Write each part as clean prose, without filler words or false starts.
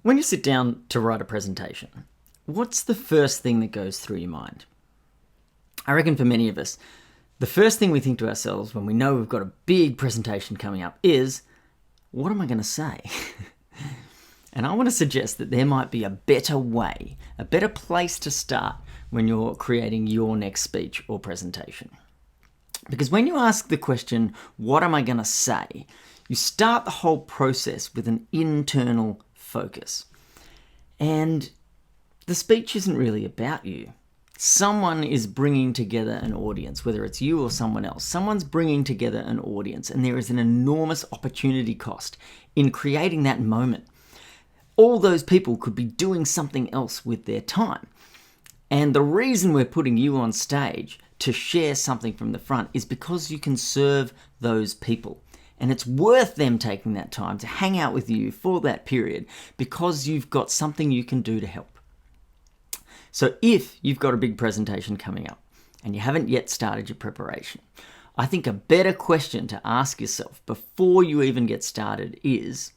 When you sit down to write a presentation, what's the first thing that goes through your mind? I reckon for many of us, the first thing we think to ourselves when we know we've got a big presentation coming up is, what am I going to say? And I want to suggest that there might be a better way, a better place to start when you're creating your next speech or presentation. Because when you ask the question, what am I going to say? You start the whole process with an internal focus. And the speech isn't really about you. Someone is bringing together an audience, whether it's you or someone else. Someone's bringing together an audience, and there is an enormous opportunity cost in creating that moment. All those people could be doing something else with their time. And the reason we're putting you on stage to share something from the front is because you can serve those people. And it's worth them taking that time to hang out with you for that period because you've got something you can do to help. So if you've got a big presentation coming up and you haven't yet started your preparation, I think a better question to ask yourself before you even get started is,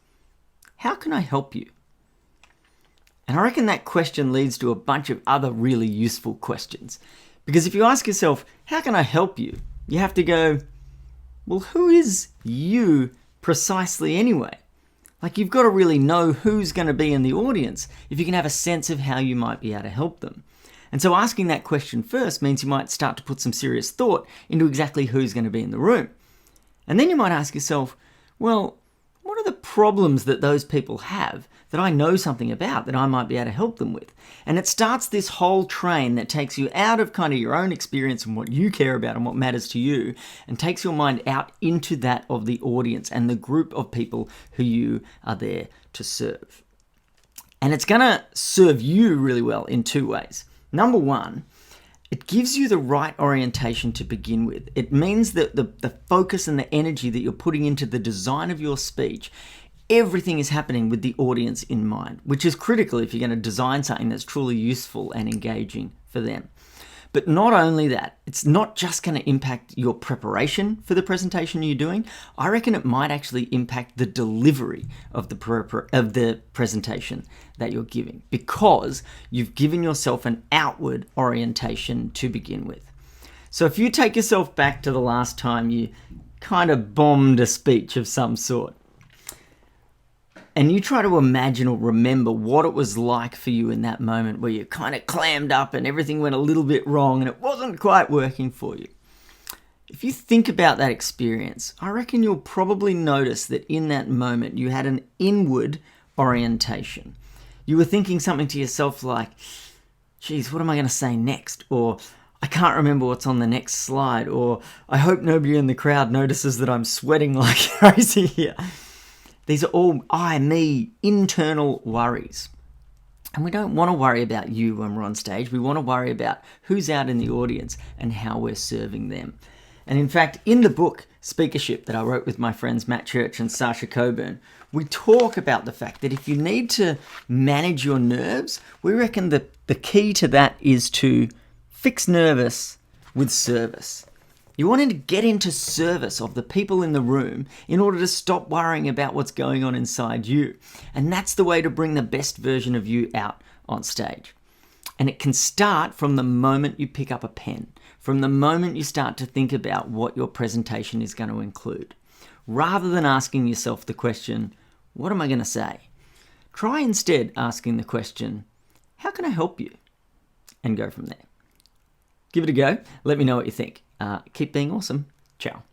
how can I help you? And I reckon that question leads to a bunch of other really useful questions. Because if you ask yourself, how can I help you? You have to go, well, who is you precisely anyway? Like, you've got to really know who's going to be in the audience if you can have a sense of how you might be able to help them. And so asking that question first means you might start to put some serious thought into exactly who's going to be in the room. And then you might ask yourself, well, what are the problems that those people have that I know something about that I might be able to help them with? And it starts this whole train that takes you out of kind of your own experience and what you care about and what matters to you, and takes your mind out into that of the audience and the group of people who you are there to serve. And it's going to serve you really well in two ways. Number one, it gives you the right orientation to begin with. It means that the focus and the energy that you're putting into the design of your speech, everything is happening with the audience in mind, which is critical if you're going to design something that's truly useful and engaging for them. But not only that, it's not just going to impact your preparation for the presentation you're doing. I reckon it might actually impact the delivery of the presentation that you're giving, because you've given yourself an outward orientation to begin with. So if you take yourself back to the last time you kind of bombed a speech of some sort, and you try to imagine or remember what it was like for you in that moment where you kind of clammed up and everything went a little bit wrong and it wasn't quite working for you. If you think about that experience, I reckon you'll probably notice that in that moment you had an inward orientation. You were thinking something to yourself like, geez, what am I going to say next? Or, I can't remember what's on the next slide. Or, I hope nobody in the crowd notices that I'm sweating like crazy here. These are all me, internal worries. And we don't want to worry about you when we're on stage. We want to worry about who's out in the audience and how we're serving them. And in fact, in the book, Speakership, that I wrote with my friends Matt Church and Sasha Coburn, we talk about the fact that if you need to manage your nerves, we reckon that the key to that is to fix nervous with service. You want to get into service of the people in the room in order to stop worrying about what's going on inside you. And that's the way to bring the best version of you out on stage. And it can start from the moment you pick up a pen, from the moment you start to think about what your presentation is going to include. Rather than asking yourself the question, what am I going to say? Try instead asking the question, how can I help you? And go from there. Give it a go. Let me know what you think. Keep being awesome. Ciao.